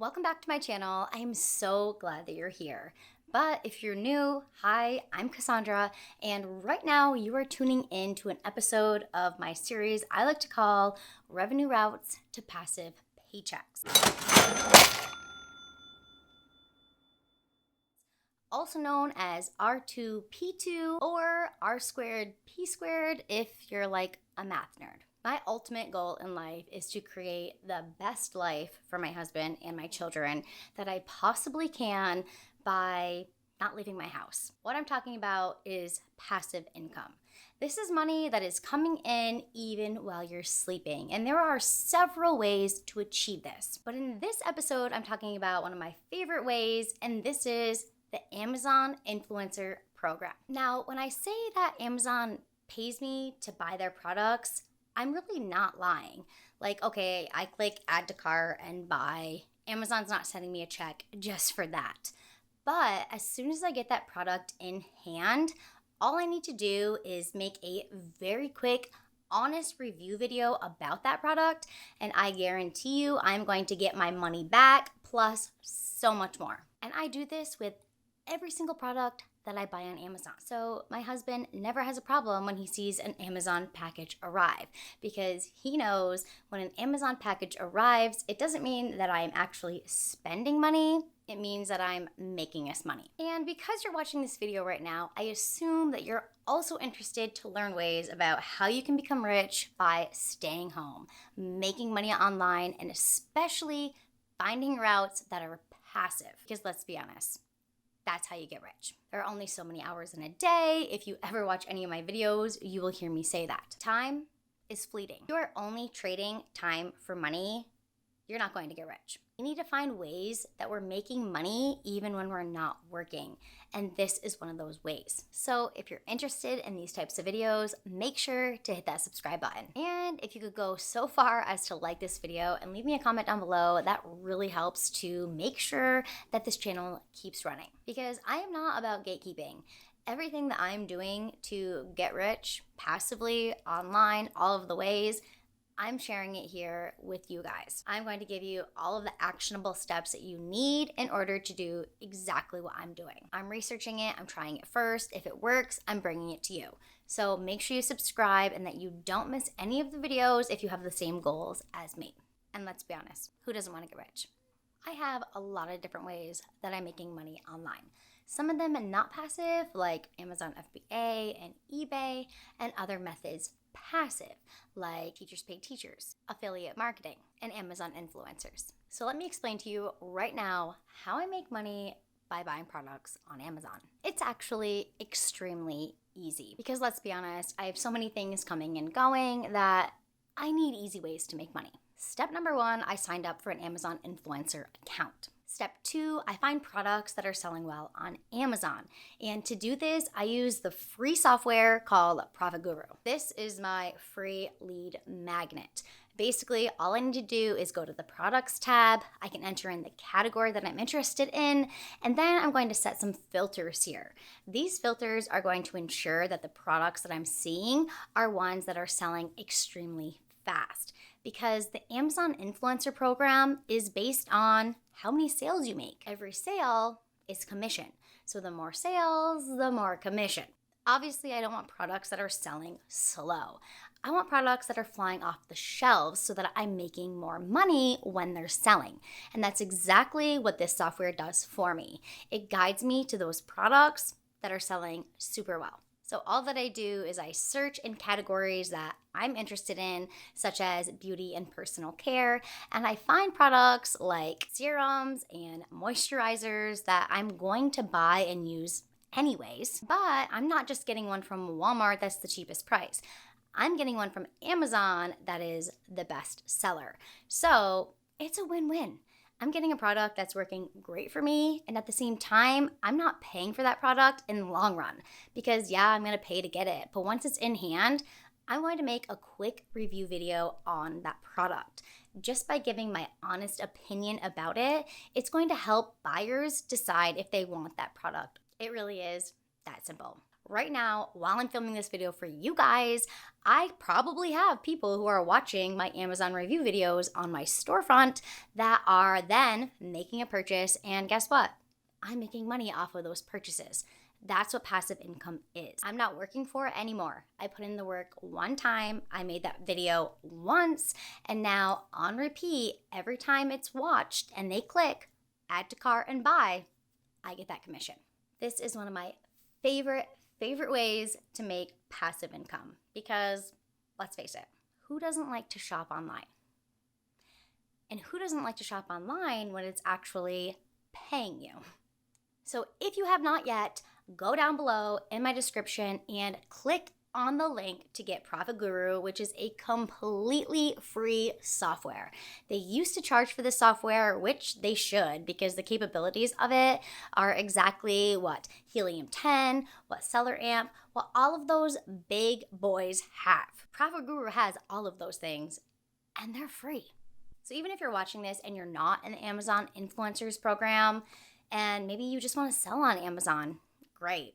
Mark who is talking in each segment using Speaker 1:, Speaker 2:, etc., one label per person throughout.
Speaker 1: Welcome back to my channel. I am so glad that you're here. But if you're new, hi, I'm Cassandra, and right now you are tuning in to an episode of my series I like to call Revenue Routes to Passive Paychecks. Also known as R2P2 or R squared P squared if you're like a math nerd. My ultimate goal in life is to create the best life for my husband and my children that I possibly can by not leaving my house. What I'm talking about is passive income. This is money that is coming in even while you're sleeping, and there are several ways to achieve this. But in this episode, I'm talking about one of my favorite ways, and this is the Amazon Influencer Program. Now, when I say that Amazon pays me to buy their products, I'm really not lying. Like, okay, I click add to cart and buy. Amazon's not sending me a check just for that. But as soon as I get that product in hand, all I need to do is make a very quick, honest review video about that product, and I guarantee you I'm going to get my money back plus so much more. And I do this with every single product that I buy on Amazon. So my husband never has a problem when he sees an Amazon package arrive, because he knows when an Amazon package arrives, it doesn't mean that I'm actually spending money. It means that I'm making us money. And because you're watching this video right now, I assume that you're also interested to learn ways about how you can become rich by staying home, making money online, and especially finding routes that are passive. Because let's be honest, that's how you get rich. There are only so many hours in a day. If you ever watch any of my videos, you will hear me say that. Time is fleeting. If you are only trading time for money, you're not going to get rich. We need to find ways that we're making money even when we're not working. And this is one of those ways. So if you're interested in these types of videos, make sure to hit that subscribe button. And if you could go so far as to like this video and leave me a comment down below, that really helps to make sure that this channel keeps running. Because I am not about gatekeeping. Everything that I'm doing to get rich passively, online, all of the ways, I'm sharing it here with you guys. I'm going to give you all of the actionable steps that you need in order to do exactly what I'm doing. I'm researching it, I'm trying it first. If it works, I'm bringing it to you. So make sure you subscribe and that you don't miss any of the videos if you have the same goals as me. And let's be honest, who doesn't want to get rich? I have a lot of different ways that I'm making money online. Some of them are not passive, like Amazon FBA and eBay, and other methods passive, like teachers pay teachers, affiliate marketing, and Amazon influencers. So let me explain to you right now how I make money by buying products on Amazon. It's actually extremely easy because let's be honest, I have so many things coming and going that I need easy ways to make money. Step number one, I signed up for an Amazon influencer account. Step two, I find products that are selling well on Amazon. And to do this, I use the free software called ProfitGuru. This is my free lead magnet. Basically, all I need to do is go to the products tab. I can enter in the category that I'm interested in, and then I'm going to set some filters here. These filters are going to ensure that the products that I'm seeing are ones that are selling extremely fast, because the Amazon influencer program is based on how many sales you make. Every sale is commission. So the more sales, the more commission. Obviously, I don't want products that are selling slow. I want products that are flying off the shelves so that I'm making more money when they're selling. And that's exactly what this software does for me. It guides me to those products that are selling super well. So all that I do is I search in categories that I'm interested in, such as beauty and personal care, and I find products like serums and moisturizers that I'm going to buy and use anyways. But I'm not just getting one from Walmart that's the cheapest price. I'm getting one from Amazon that is the best seller. So it's a win-win. I'm getting a product that's working great for me, and at the same time, I'm not paying for that product in the long run, because yeah, I'm gonna pay to get it, but once it's in hand, I'm going to make a quick review video on that product. Just by giving my honest opinion about it, it's going to help buyers decide if they want that product. It really is that simple. right now, while I'm filming this video for you guys, I probably have people who are watching my Amazon review videos on my storefront that are then making a purchase. And guess what? I'm making money off of those purchases. That's what passive income is. I'm not working for it anymore. I put in the work one time, I made that video once, and now on repeat, every time it's watched and they click add to cart and buy, I get that commission. This is one of my favorite ways to make passive income because, let's face it, who doesn't like to shop online? And who doesn't like to shop online when it's actually paying you? So if you have not yet, go down below in my description and click on the link to get ProfitGuru, which is a completely free software. They used to charge for this software, which they should, because the capabilities of it are exactly what Helium-10, what SellerAmp, what all of those big boys have. ProfitGuru has all of those things, and they're free. So even if you're watching this and you're not in the Amazon Influencers program, and maybe you just want to sell on Amazon, great.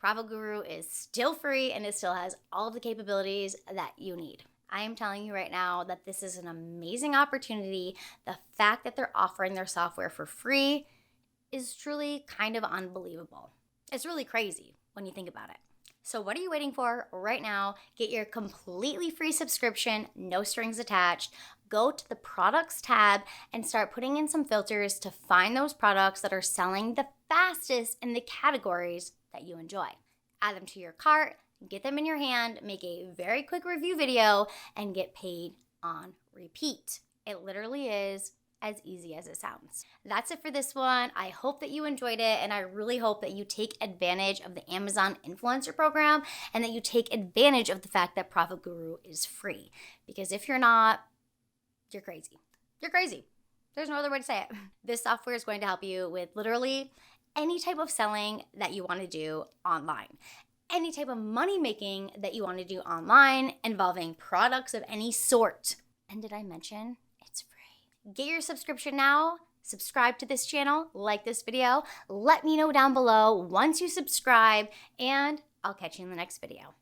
Speaker 1: ProfitGuru is still free and it still has all of the capabilities that you need. I am telling you right now that this is an amazing opportunity. The fact that they're offering their software for free is truly kind of unbelievable. It's really crazy when you think about it. So what are you waiting for right now? Get your completely free subscription, no strings attached. Go to the products tab and start putting in some filters to find those products that are selling the fastest in the categories that you enjoy. Add them to your cart, get them in your hand, make a very quick review video, and get paid on repeat. It literally is as easy as it sounds. That's it for this one. I hope that you enjoyed it, and I really hope that you take advantage of the Amazon Influencer Program and that you take advantage of the fact that ProfitGuru is free. Because if you're not, you're crazy. You're crazy. There's no other way to say it. This software is going to help you with literally any type of selling that you want to do online. Any type of money making that you want to do online involving products of any sort. And did I mention it's free? Get your subscription now. Subscribe to this channel, like this video. Let me know down below once you subscribe, and I'll catch you in the next video.